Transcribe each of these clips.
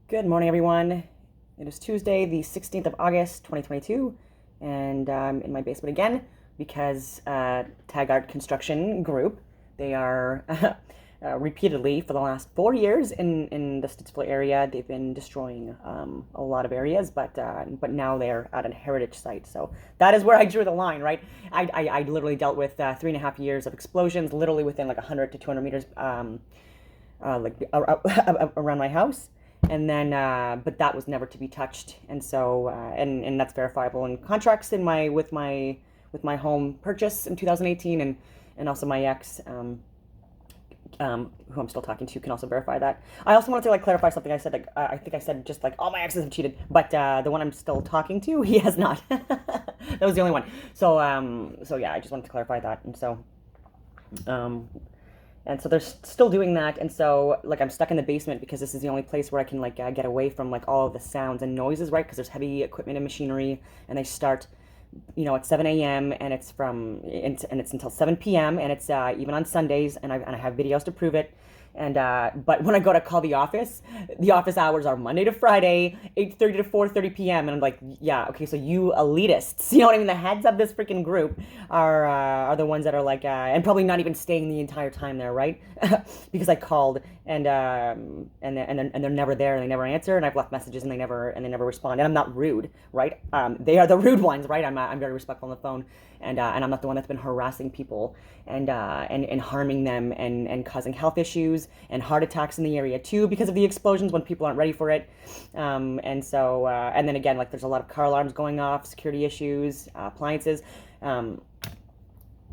Good morning, everyone. It is Tuesday, the 16th of August, 2022, and I'm in my basement again because Taggart Construction Group, they are repeatedly for the last 4 years in the Stittsville area, they've been destroying a lot of areas, but now they're at a heritage site. So that is where I drew the line, right? I literally dealt with 3.5 years of explosions, literally within like 100 to 200 meters around my house. And then, but that was never to be touched, and so, and that's verifiable in contracts in my with my home purchase in 2018, and also my ex, who I'm still talking to, can also verify that. I also wanted to clarify something I said. I think I said just all my exes have cheated, but the one I'm still talking to, he has not. That was the only one. So yeah, I just wanted to clarify that, and so. And so they're still doing that, and so I'm stuck in the basement because this is the only place where I can get away from all of the sounds and noises, right? Because there's heavy equipment and machinery, and they start, at 7 a.m. and it's until 7 p.m. and it's even on Sundays, and I have videos to prove it. And but when I go to call the office hours are Monday to Friday, 8:30 to 4:30 p.m. And I'm like, yeah, okay, so you elitists, you know what I mean? The heads of this freaking group are the ones that are and probably not even staying the entire time there, right? Because I called and they're never there, and they never answer, and I've left messages and they never respond. And I'm not rude, right? They are the rude ones, right? I'm very respectful on the phone, and I'm not the one that's been harassing people and harming them and causing health issues and heart attacks in the area too because of the explosions when people aren't ready for it. And so and then again, there's a lot of car alarms going off, security issues, appliances.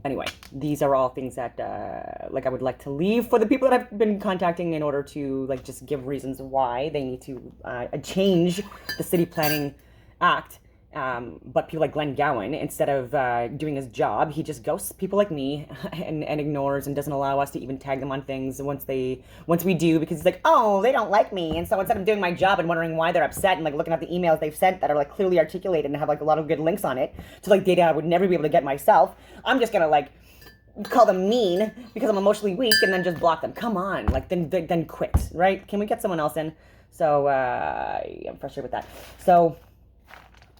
Anyway, these are all things that I would like to leave for the people that I've been contacting in order to just give reasons why they need to change the city planning act. But people like Glen Gowan, instead of doing his job, he just ghosts people like me and ignores and doesn't allow us to even tag them on things once we do, because he's like, oh, they don't like me. And so instead of doing my job and wondering why they're upset and looking at the emails they've sent that are clearly articulated and have a lot of good links on it to data I would never be able to get myself, I'm just gonna call them mean because I'm emotionally weak and then just block them. Come on, then quit, right? Can we get someone else in? So I'm frustrated with that. So.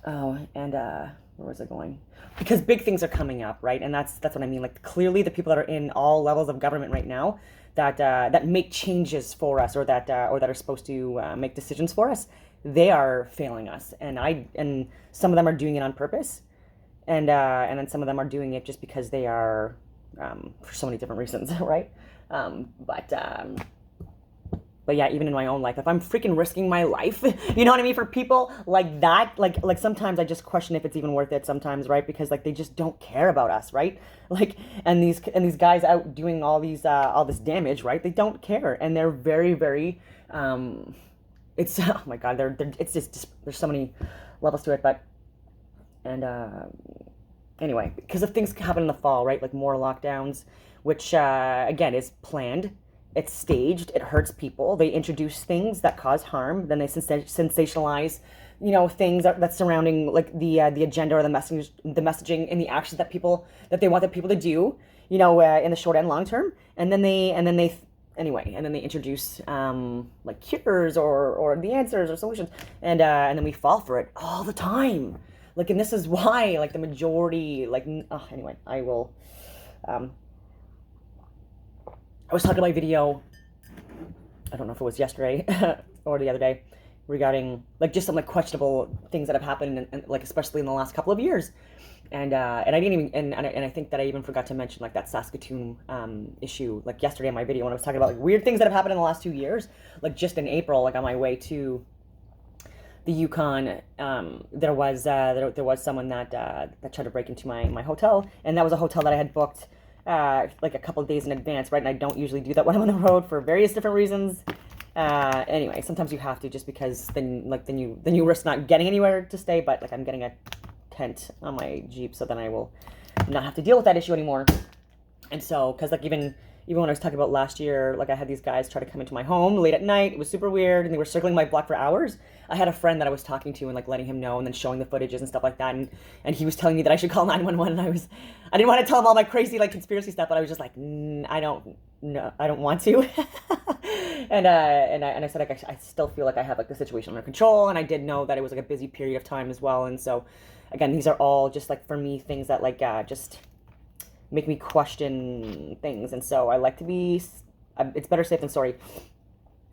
Oh, and where was I going? Because big things are coming up, right? And that's what I mean. Clearly, the people that are in all levels of government right now that make changes for us, or that are supposed to make decisions for us, they are failing us. And some of them are doing it on purpose, and then some of them are doing it just because they are for so many different reasons, right? But yeah, even in my own life, if I'm freaking risking my life, you know what I mean, for people like that, sometimes I just question if it's even worth it sometimes, right? Because they just don't care about us, right? And these guys out doing all this damage, right? They don't care, and they're very, very it's oh my god, it's just there's so many levels to it, but anyway, because if things happen in the fall, right? More lockdowns, which again is planned. It's staged. It hurts people. They introduce things that cause harm. Then they sensationalize, things that surrounding the agenda or the messaging and the actions that they want the people to do, in the short and long term. And then they introduce cures or the answers or solutions, and then we fall for it all the time. And this is why the majority anyway, I will. I was talking about my video, I don't know if it was yesterday or the other day, regarding just some questionable things that have happened, and especially in the last couple of years, and I didn't even and I think that I even forgot to mention that Saskatoon issue yesterday in my video when I was talking about weird things that have happened in the last 2 years. Just in April, on my way to the Yukon, there was someone that tried to break into my hotel, and that was a hotel that I had booked a couple of days in advance, right? And I don't usually do that when I'm on the road for various different reasons. Anyway, sometimes you have to, just because then you risk not getting anywhere to stay. But I'm getting a tent on my Jeep, so then I will not have to deal with that issue anymore. And so, because even even when I was talking about last year, like I had these guys try to come into my home late at night. It was super weird, and they were circling my block for hours. I had a friend that I was talking to and like letting him know, and then showing the footages and stuff like that. And he was telling me that I should call 911, and I didn't want to tell him all my crazy like conspiracy stuff, but I was just like, I don't, no, I don't want to. And I said like I still feel like I have like the situation under control, and I did know that it was like a busy period of time as well. And so, again, these are all just like for me things that like just make me question things. And so I like to be, it's better safe than sorry.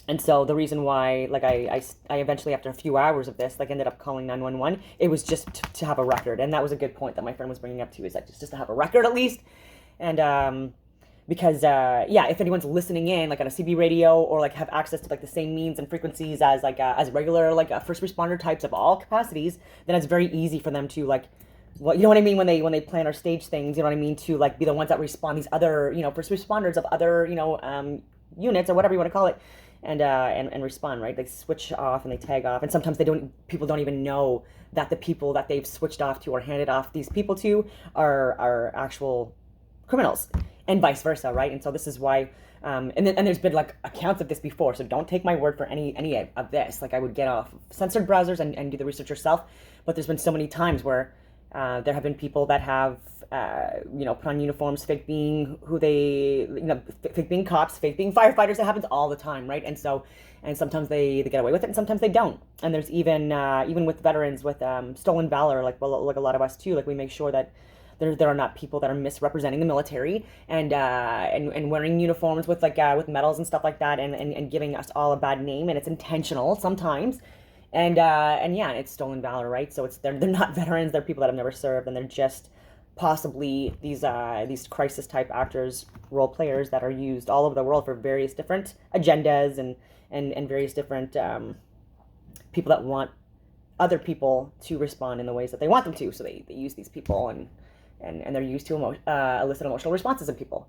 And so the reason why, like, I eventually, after a few hours of this, like, ended up calling 911, it was just to have a record. And that was a good point that my friend was bringing up too, is like, just to have a record at least. And because, yeah, if anyone's listening in, like, on a CB radio, or, like, have access to, like, the same means and frequencies as, like, as regular, like, first responder types of all capacities, then it's very easy for them to, like, well, you know what I mean, when they plan or stage things, you know what I mean, to like be the ones that respond, these other, you know, first responders of other, you know, units or whatever you want to call it, and respond, right? They switch off and they tag off, and sometimes people don't even know that the people that they've switched off to or handed off these people to are actual criminals, and vice versa, right? And so this is why, and there's been like accounts of this before, so don't take my word for any of this. Like, I would get off censored browsers and do the research yourself, but there's been so many times where there have been people that have, you know, put on uniforms, fake being who they, you know, fake being cops, fake being firefighters. It happens all the time, right? And so, and sometimes they get away with it, and sometimes they don't. And there's even with veterans with stolen valor, like, well, like a lot of us too. Like, we make sure that there are not people that are misrepresenting the military and wearing uniforms with like with medals and stuff like that, and giving us all a bad name, and it's intentional sometimes. And yeah, it's stolen valor, right? So they're not veterans, they're people that have never served, and they're just possibly these crisis type actors, role players that are used all over the world for various different agendas and various different people that want other people to respond in the ways that they want them to. So they use these people, and they're used to elicit emotional responses in people.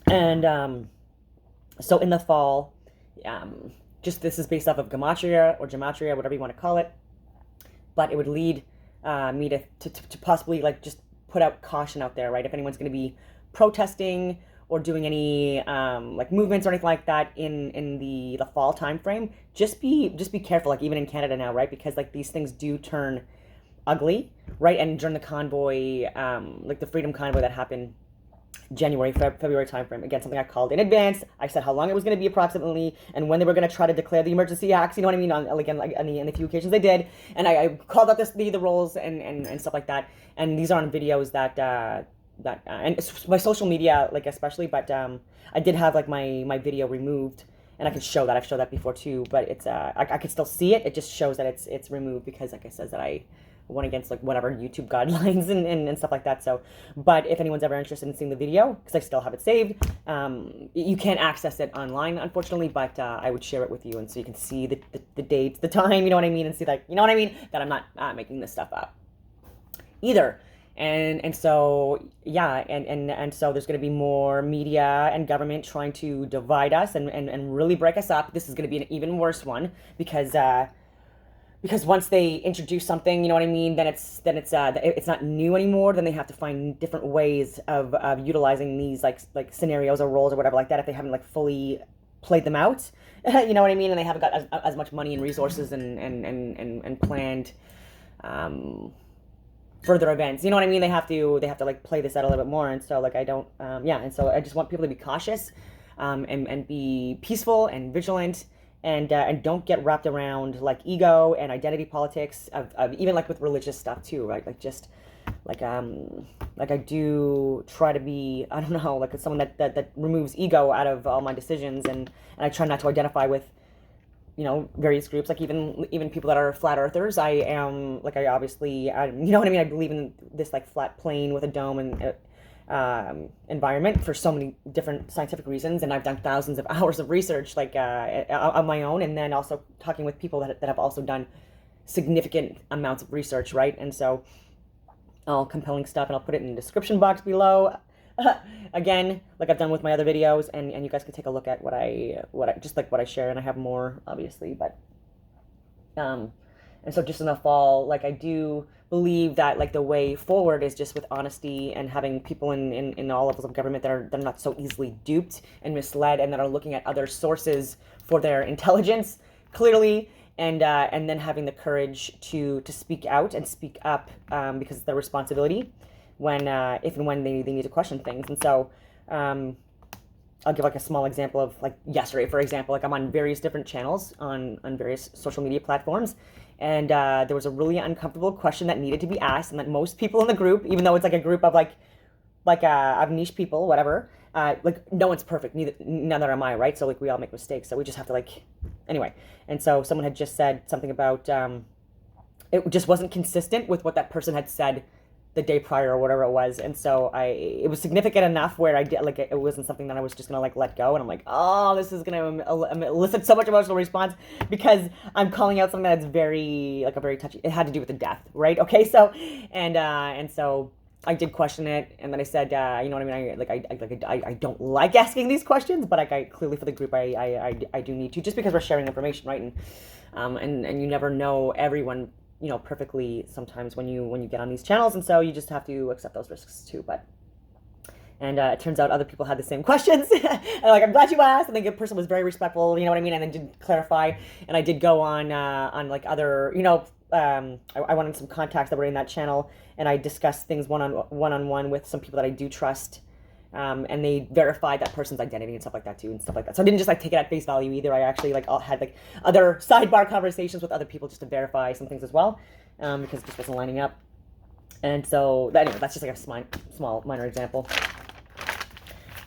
And so in the fall, just this is based off of gematria or gematria, whatever you want to call it, but it would lead me to possibly like just put out caution out there, right? If anyone's going to be protesting or doing any like movements or anything like that in the fall time frame, just be careful, like even in Canada now, right? Because like these things do turn ugly, right? And during the convoy, like the Freedom Convoy that happened January, February timeframe. Again, something I called in advance. I said how long it was going to be approximately, and when they were going to try to declare the emergency acts. You know what I mean? On the few occasions they did, and I called out the roles and stuff like that. And these are on videos that and my social media, like especially, but I did have like my video removed, and I can show that. I've showed that before too, but it's I could still see it. It just shows that it's removed because, like I said, that I went against like whatever YouTube guidelines and stuff like that. So, but if anyone's ever interested in seeing the video, because I still have it saved, you can't access it online, unfortunately, but I would share it with you, and so you can see the dates, the time, you know what I mean, and see like, you know what I mean, that I'm not making this stuff up either. And so, yeah, and so there's going to be more media and government trying to divide us and really break us up. This is going to be an even worse one because once they introduce something, you know what I mean, then it's not new anymore. Then they have to find different ways of utilizing these like scenarios or roles or whatever like that if they haven't like fully played them out. You know what I mean? And they haven't got as much money and resources and planned further events. You know what I mean? They have to like play this out a little bit more. And so like I don't and so I just want people to be cautious and be peaceful and vigilant. And don't get wrapped around like ego and identity politics of even like with religious stuff too, right? Like just like I do try to be, I don't know, like someone that removes ego out of all my decisions, and I try not to identify with, you know, various groups, like even people that are flat earthers. I am like I obviously you know what I mean. I believe in this like flat plane with a dome and environment for so many different scientific reasons, and I've done thousands of hours of research like on my own, and then also talking with people that have also done significant amounts of research, right? And so all compelling stuff, and I'll put it in the description box below. Again, like I've done with my other videos, and you guys can take a look at what I just like what I share, and I have more obviously, but And so just in the fall, like I do believe that like the way forward is just with honesty and having people in all levels of government that are not so easily duped and misled, and that are looking at other sources for their intelligence clearly, and then having the courage to speak out and speak up, because it's their responsibility when if and when they need to question things. And so I'll give like a small example of like yesterday, for example, like I'm on various different channels on various social media platforms, and there was a really uncomfortable question that needed to be asked, and that most people in the group, even though it's like a group of of niche people, whatever, like no one's perfect, neither am I, right? So like we all make mistakes, so we just have to like, anyway. And so someone had just said something about it just wasn't consistent with what that person had said the day prior or whatever it was. And so it was significant enough where I did, like, it wasn't something that I was just gonna like let go. And I'm like, oh, this is gonna elicit so much emotional response, because I'm calling out something that's very, like, a very touchy, it had to do with the death, right? Okay, so and so I did question it, and then I said, you know what I mean, I don't like asking these questions, but I clearly for the group I do need to, just because we're sharing information, right? And you never know everyone, you know, perfectly sometimes when you get on these channels, and so you just have to accept those risks too. But it turns out other people had the same questions. And like, I'm glad you asked. I think the person was very respectful, you know what I mean, and then did clarify. And I did go on like other, you know, I wanted some contacts that were in that channel, and I discussed things one-on-one with some people that I do trust. And they verified that person's identity and stuff like that too, and stuff like that. So I didn't just like take it at face value either. I actually like had like other sidebar conversations with other people just to verify some things as well, because it just wasn't lining up. And so anyway, that's just like a small minor example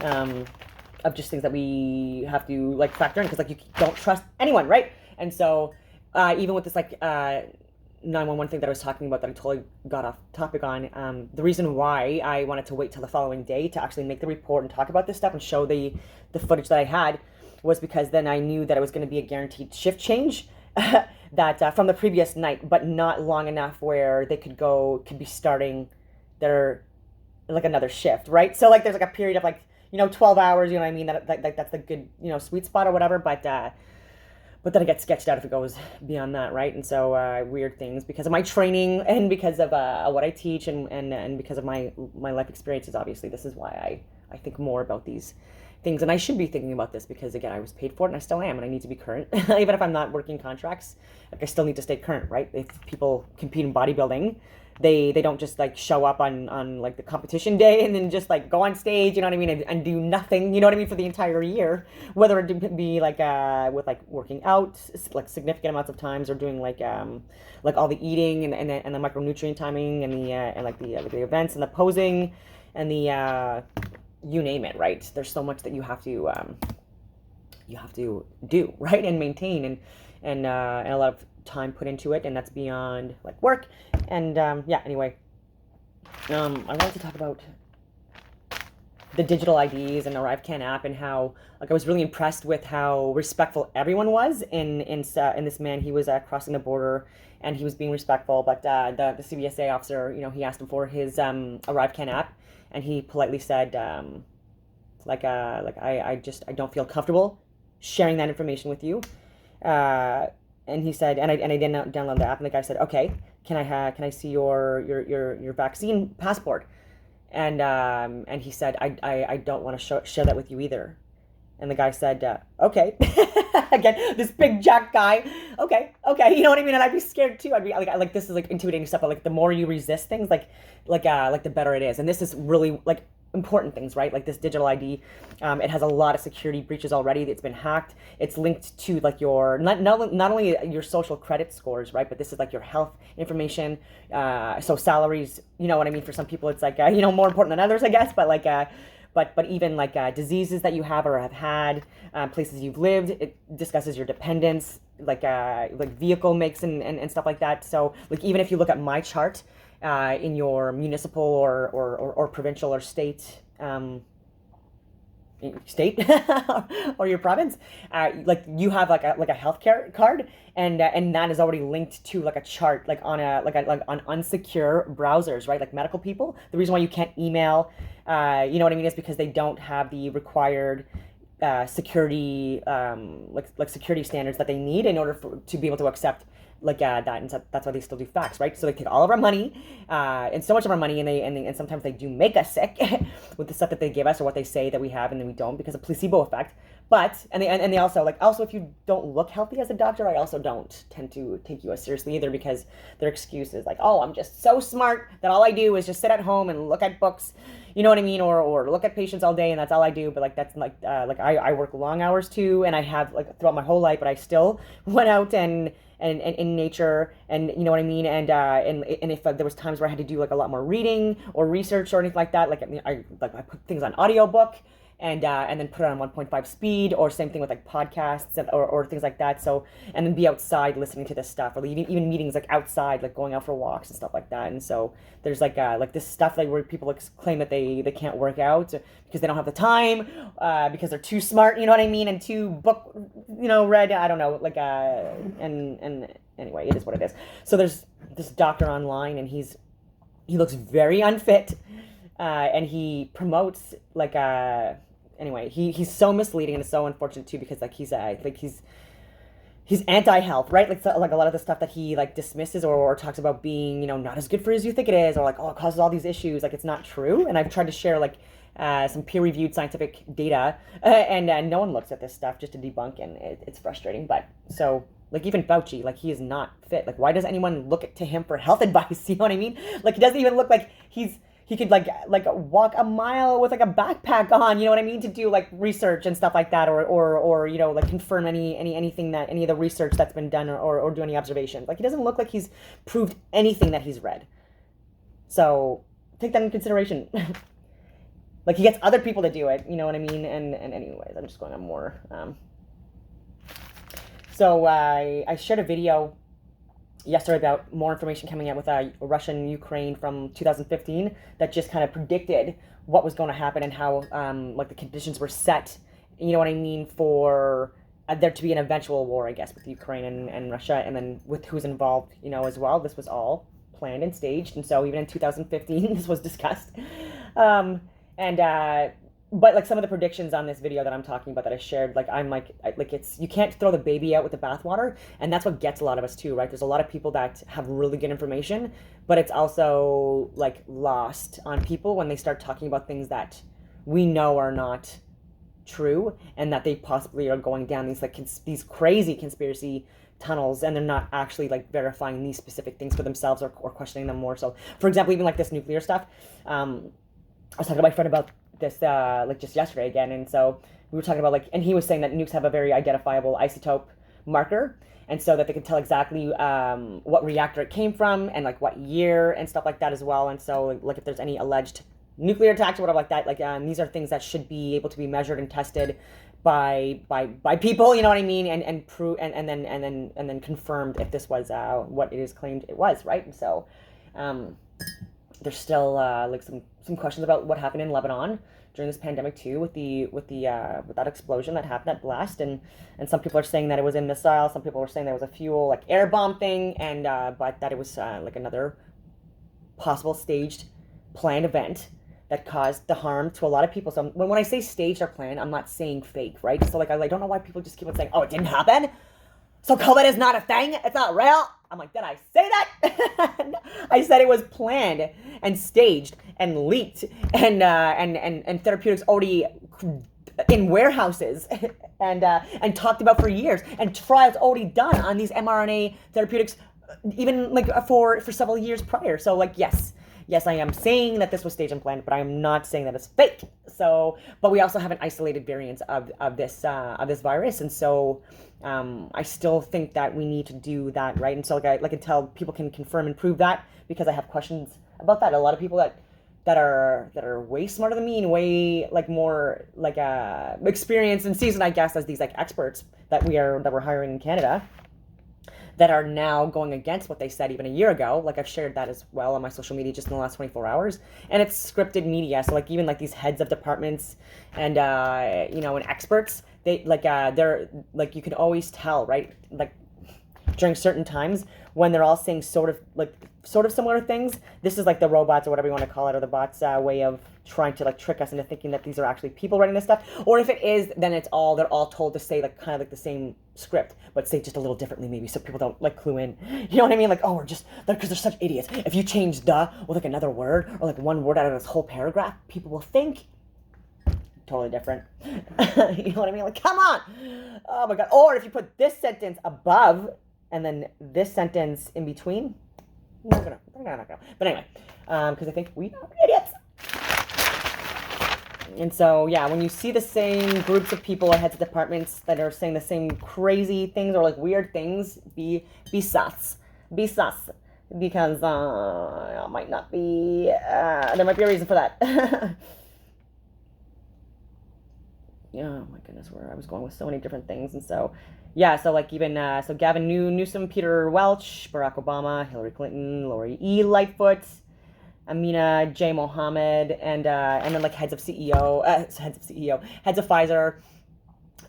of just things that we have to like factor in, because like you don't trust anyone, right? And so even with this like 911 thing that I was talking about that I totally got off topic on, the reason why I wanted to wait till the following day to actually make the report and talk about this stuff and show the footage that I had was because then I knew that it was going to be a guaranteed shift change that from the previous night, but not long enough where they could be starting their like another shift, right? So like there's like a period of like, you know, 12 hours, you know what I mean, that's the good, you know, sweet spot or whatever, but then I get sketched out if it goes beyond that, right? And so weird things because of my training and because of what I teach and because of my life experiences. Obviously, this is why I think more about these things, and I should be thinking about this because again, I was paid for it and I still am, and I need to be current. Even if I'm not working contracts, like I still need to stay current, right? If people compete in bodybuilding, they don't just like show up on like the competition day and then just like go on stage, you know what I mean, and do nothing, you know what I mean, for the entire year, whether it be like with like working out like significant amounts of times or doing like all the eating and the micronutrient timing and the events and the posing and the you name it, right? There's so much that you have to do, right, and maintain and a lot of time put into it, and that's beyond like work. And yeah, anyway, I wanted to talk about the digital IDs and the ArriveCan app, and how like I was really impressed with how respectful everyone was in this man. He was crossing the border and he was being respectful, but the CBSA officer, you know, he asked him for his ArriveCan app, and he politely said I don't feel comfortable sharing that information with you. And he said, and I didn't download the app. And the guy said, okay, can I see your vaccine passport? And he said, I don't want to share that with you either. And the guy said, okay. Again, this big jack guy. Okay, you know what I mean? And I'd be scared too. I'd be like this is like intimidating stuff. But like the more you resist things, like the better it is. And this is really like important things, right? Like this digital ID, it has a lot of security breaches already. It's been hacked. It's linked to like your not only your social credit scores, right? But this is like your health information. So salaries, you know what I mean? For some people, it's like you know, more important than others, I guess. But like but even like diseases that you have or have had, places you've lived. It discusses your dependents, like vehicle makes and stuff like that. So like even if you look at my chart, in your municipal or provincial or state or your province, like you have like a healthcare card, and that is already linked to like a chart, like on on unsecure browsers, right? Like medical people. The reason why you can't email, you know what I mean, is because they don't have the required security like security standards that they need in order to be able to accept that, and so that's why they still do facts, right? So they take all of our money, and so much of our money, and sometimes they do make us sick with the stuff that they give us or what they say that we have and then we don't because of placebo effect. But they also if you don't look healthy as a doctor, I also don't tend to take you as seriously either because their excuse is like, oh, I'm just so smart that all I do is just sit at home and look at books, you know what I mean, or look at patients all day and that's all I do. But like that's I work long hours too, and I have like throughout my whole life, but I still went out and in nature, and you know what I mean, and if there was times where I had to do like a lot more reading or research or anything like that, like I put things on audiobook and then put it on 1.5 speed, or same thing with like podcasts or things like that. So, and then be outside listening to this stuff, or even meetings like outside, like going out for walks and stuff like that. And so there's like this stuff like where people claim that they can't work out because they don't have the time, because they're too smart, you know what I mean, and too read. I don't know, and anyway, it is what it is. So there's this doctor online, and he looks very unfit, and he promotes anyway, he's so misleading, and it's so unfortunate too because he's anti-health, right? Like a lot of the stuff that he like dismisses or talks about being, not as good for as you think it is, or like, oh, it causes all these issues. Like it's not true. And I've tried to share some peer-reviewed scientific data, and no one looks at this stuff just to debunk, and it's frustrating. But so like even Fauci, like he is not fit. Like why does anyone look to him for health advice? You know what I mean? Like he doesn't even look like he could like walk a mile with like a backpack on, you know what I mean, to do like research and stuff like that, or like confirm anything that any of the research that's been done, or do any observations. Like he doesn't look like he's proved anything that he's read. So take that into consideration. Like he gets other people to do it, you know what I mean? And anyways, I'm just going on more. So I shared a video yesterday about more information coming out with Russia and Ukraine from 2015 that just kind of predicted what was going to happen and how the conditions were set, you know what I mean, for there to be an eventual war, I guess, with Ukraine and Russia, and then with who's involved, as well. This was all planned and staged, and so even in 2015 this was discussed. But like some of the predictions on this video that I'm talking about that I shared, it's, you can't throw the baby out with the bathwater, and that's what gets a lot of us too, right? There's a lot of people that have really good information, but it's also like lost on people when they start talking about things that we know are not true, and that they possibly are going down these these crazy conspiracy tunnels, and they're not actually like verifying these specific things for themselves or questioning them more. So, for example, even like this nuclear stuff, I was talking to my friend about this just yesterday again, and so we were talking about and he was saying that nukes have a very identifiable isotope marker, and so that they can tell exactly what reactor it came from and like what year and stuff like that as well. And so like if there's any alleged nuclear attacks or whatever like that, these are things that should be able to be measured and tested by people, you know what I mean, and prove and then confirmed if this was what it is claimed it was, right? And so there's still some questions about what happened in Lebanon during this pandemic too, with that explosion that happened, that blast, and some people are saying that it was a missile, some people are saying that it was a fuel air bomb thing, and but that it was another possible staged planned event that caused the harm to a lot of people. So when I say staged or planned, I'm not saying fake, right? So I don't know why people just keep on saying, oh, it didn't happen, so COVID is not a thing, it's not real. I'm like, did I say that? I said it was planned and staged and leaked, and therapeutics already in warehouses and talked about for years, and trials already done on these mRNA therapeutics, even for several years prior. So yes, I am saying that this was staged and planned, but I am not saying that it's fake. So, but we also have an isolated variant of this virus, and so I still think that we need to do that, right? And so until people can confirm and prove that, because I have questions about that. A lot of people that are way smarter than me and way more experienced and seasoned, I guess, as these experts that we're hiring in Canada, that are now going against what they said even a year ago. I've shared that as well on my social media just in the last 24 hours. And it's scripted media. So even these heads of departments and and experts, they're you can always tell, right? During certain times when they're all saying sort of similar things. This is the robots or whatever you want to call it, or the bots way of trying to like trick us into thinking that these are actually people writing this stuff, or if it is, then they're all told to say like kind of like the same script, but say just a little differently maybe, so people don't like clue in. You know what I mean? Like, oh, we're just because they're such idiots. If you change the with like another word or like one word out of this whole paragraph, people will think totally different. You know what I mean? Like, come on. Oh my God. Or if you put this sentence above and then this sentence in between, not gonna. But anyway, because I think we are idiots. And so, yeah, when you see the same groups of people or heads of departments that are saying the same crazy things or like weird things, be sus. Be sus. Because it might not be, there might be a reason for that. Oh my goodness, where I was going with so many different things. And so, yeah, so like even, so Gavin Newsom, Peter Welch, Barack Obama, Hillary Clinton, Lori E. Lightfoot, Amina J. Mohammed, and then like heads of Pfizer,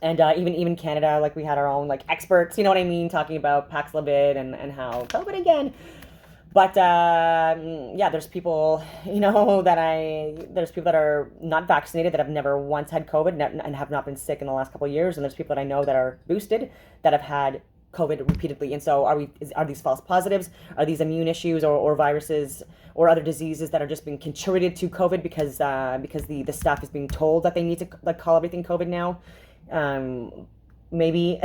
and even Canada, like we had our own like experts, you know what I mean, talking about Paxlovid and how COVID again. But yeah, there's people, you know, there's people that are not vaccinated that have never once had COVID and have not been sick in the last couple of years, and there's people that I know that are boosted that have had COVID repeatedly. And so are these false positives? Are these immune issues or viruses or other diseases that are just being contributed to COVID because the staff is being told that they need to like call everything COVID now? Maybe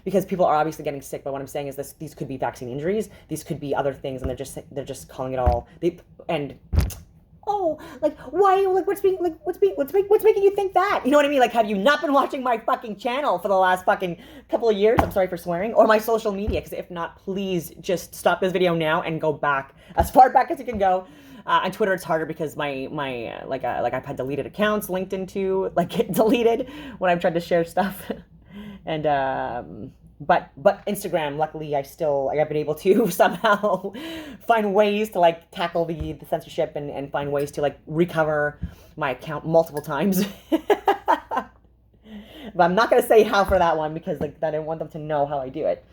because people are obviously getting sick, but what I'm saying is these could be vaccine injuries, these could be other things, and they're just calling it all like why, like what's making you think that? You know what I mean? Like, have you not been watching my fucking channel for the last fucking couple of years? I'm sorry for swearing. Or my social media, because if not, please just stop this video now and go back as far back as you can go. On Twitter, it's harder because my I've had deleted accounts linked into like get deleted when I've tried to share stuff, and but Instagram, luckily, I've been able to somehow find ways to like tackle the censorship and find ways to like recover my account multiple times. But I'm not gonna say how for that one because like I didn't want them to know how I do it.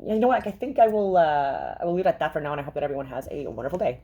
Yeah, you know what? I think I will leave it at that for now, and I hope that everyone has a wonderful day.